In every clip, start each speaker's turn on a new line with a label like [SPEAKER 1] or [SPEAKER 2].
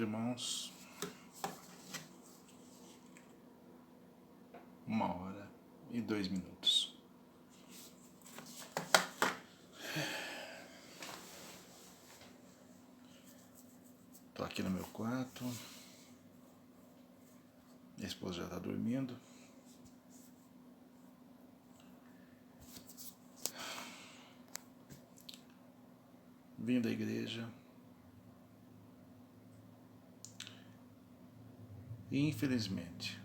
[SPEAKER 1] irmãos. 1h02. Tô aqui no meu quarto. Minha esposa já está dormindo. Vim da igreja. E infelizmente,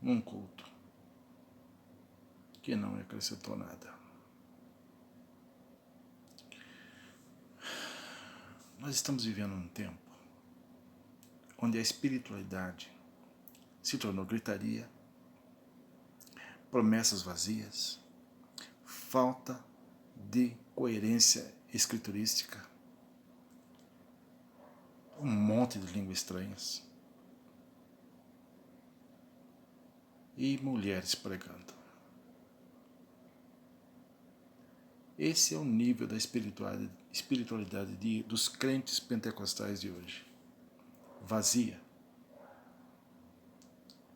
[SPEAKER 1] num culto que não me acrescentou nada. Nós estamos vivendo um tempo onde a espiritualidade se tornou gritaria, promessas vazias, falta de coerência escriturística, um monte de línguas estranhas e mulheres pregando. Esse é o nível da espiritualidade dos crentes pentecostais de hoje. Vazia.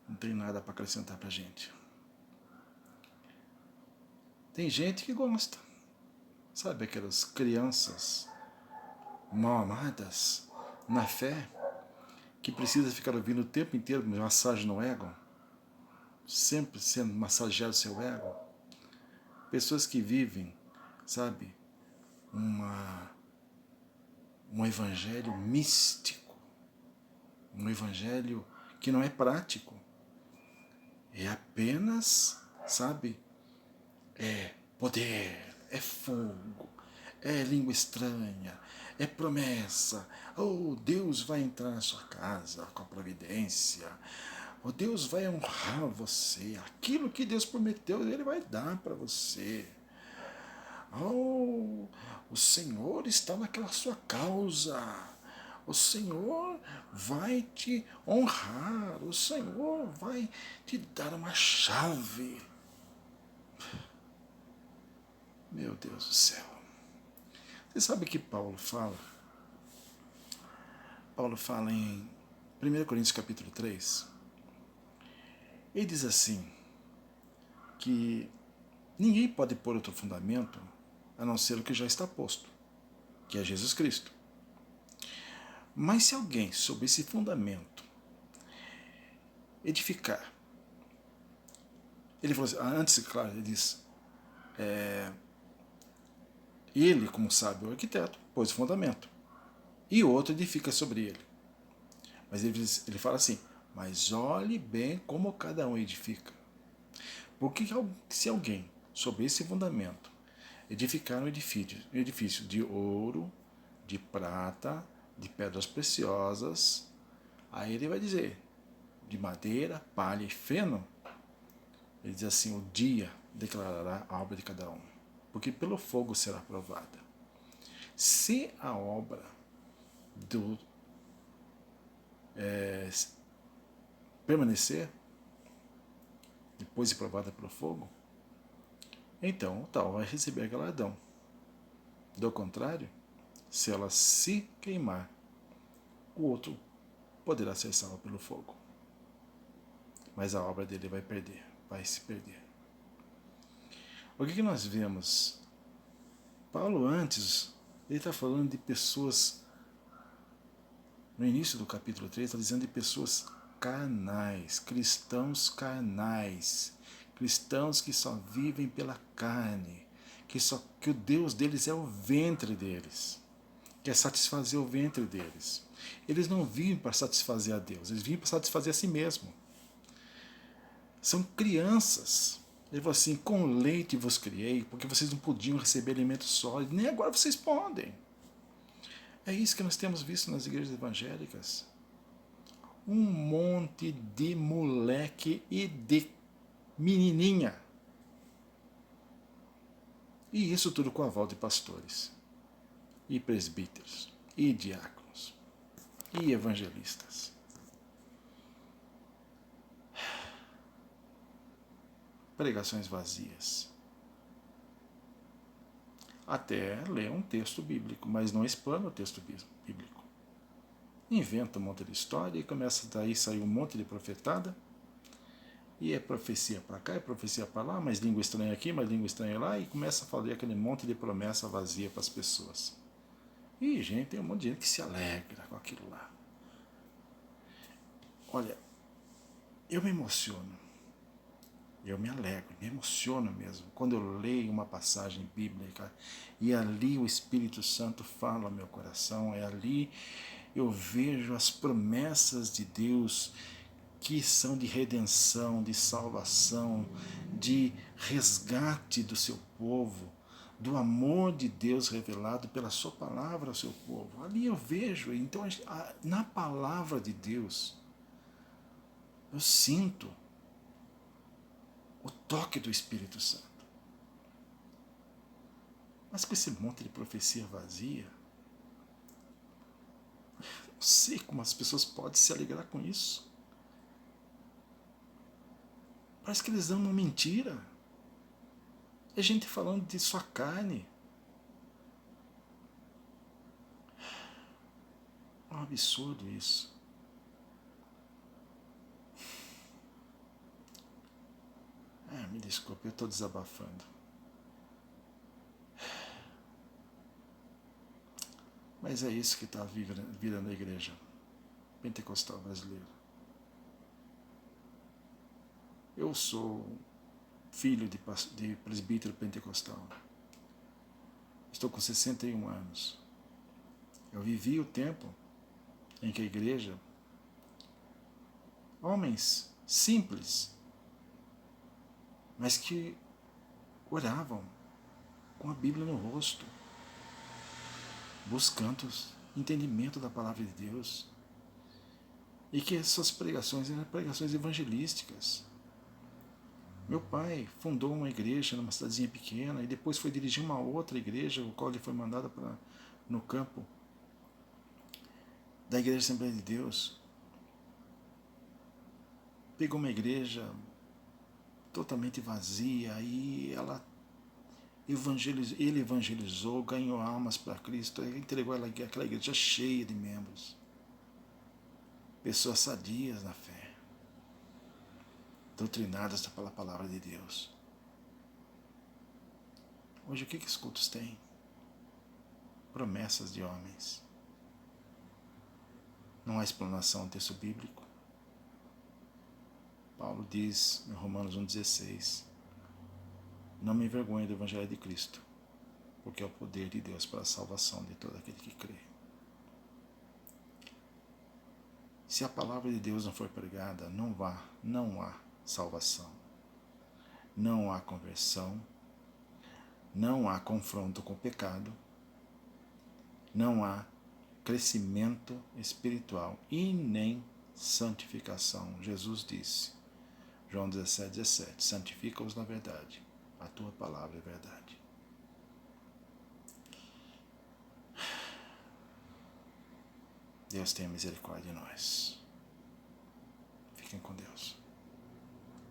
[SPEAKER 1] Não tem nada para acrescentar para a gente. Tem gente que gosta. Sabe aquelas crianças mal amadas na fé, que precisa ficar ouvindo o tempo inteiro massagem no ego, sempre sendo massageado seu ego. Pessoas que vivem, sabe, um evangelho místico, um evangelho que não é prático, é apenas, sabe, é poder, é fogo, é língua estranha, é promessa. Oh, Deus vai entrar na sua casa com a providência. Oh, Deus vai honrar você. Aquilo que Deus prometeu, Ele vai dar para você. Oh, o Senhor está naquela sua causa. O Senhor vai te honrar. O Senhor vai te dar uma chave. Meu Deus do céu. Você sabe que Paulo fala? Paulo fala em 1 Coríntios capítulo 3. Ele diz assim, que ninguém pode pôr outro fundamento a não ser o que já está posto, que é Jesus Cristo. Mas se alguém, sob esse fundamento, edificar, ele falou assim, antes, claro, ele diz, ele, como sábio arquiteto, pôs o fundamento, e outro edifica sobre ele. Mas ele fala assim, mas olhe bem como cada um edifica. Porque se alguém, sob esse fundamento, edificar um edifício de ouro, de prata, de pedras preciosas, aí ele vai dizer, de madeira, palha e feno, ele diz assim, o dia declarará a obra de cada um, porque pelo fogo será provada. Se a obra permanecer, depois de provada pelo fogo, então o tal vai receber galardão. Do contrário, se ela se queimar, o outro poderá ser salvo pelo fogo. Mas a obra dele vai se perder. O que nós vemos? Paulo antes, ele está falando de pessoas, no início do capítulo 3, está dizendo de pessoas carnais, cristãos que só vivem pela carne, que o Deus deles é o ventre deles, quer satisfazer o ventre deles. Eles não vivem para satisfazer a Deus, eles vivem para satisfazer a si mesmo. São crianças. Ele falou assim, com leite vos criei, porque vocês não podiam receber alimento sólido, nem agora vocês podem. É isso que nós temos visto nas igrejas evangélicas. Um monte de moleque e de menininha. E isso tudo com aval de pastores, e presbíteros, e diáconos, e evangelistas. Pregações vazias. até ler um texto bíblico, mas não explana o texto bíblico. Inventa um monte de história e começa daí sair um monte de profetada, e é profecia para cá, é profecia para lá, mais língua estranha aqui, mais língua estranha lá, e começa a fazer aquele monte de promessa vazia para as pessoas. E, gente, tem um monte de gente que se alegra com aquilo lá. Olha, eu me emociono, eu me alegro, me emociono mesmo, quando eu leio uma passagem bíblica e ali o Espírito Santo fala ao meu coração, é ali eu vejo as promessas de Deus que são de redenção, de salvação, de resgate do seu povo, do amor de Deus revelado pela sua palavra ao seu povo. Ali eu vejo, então na palavra de Deus, eu sinto o toque do Espírito Santo. Mas com esse monte de profecia vazia, não sei como as pessoas podem se alegrar com isso. Parece que eles dão uma mentira. É gente falando de sua carne. É um absurdo isso. Me desculpe, eu estou desabafando. Mas é isso que está virando a igreja pentecostal brasileira. Eu sou filho de presbítero pentecostal. Estou com 61 anos. Eu vivi o tempo em que a igreja, homens simples, mas que oravam com a Bíblia no rosto, buscando entendimento da palavra de Deus, e que essas pregações eram pregações evangelísticas. Meu pai fundou uma igreja numa cidadezinha pequena e depois foi dirigir uma outra igreja, o qual ele foi mandado no campo da Igreja Assembleia de Deus. Pegou uma igreja totalmente vazia e ele evangelizou, ganhou almas para Cristo, entregou aquela igreja cheia de membros, pessoas sadias na fé, doutrinadas pela palavra de Deus. Hoje o que os cultos têm? Promessas de homens. Não há explanação do texto bíblico. Paulo diz em Romanos 1,16: não me envergonhe do Evangelho de Cristo, porque é o poder de Deus para a salvação de todo aquele que crê. Se a palavra de Deus não for pregada, não há salvação, não há conversão, não há confronto com o pecado, não há crescimento espiritual e nem santificação. Jesus disse, João 17:17, santifica-os na verdade, a tua palavra é verdade. Deus tenha misericórdia de nós. Fiquem com Deus.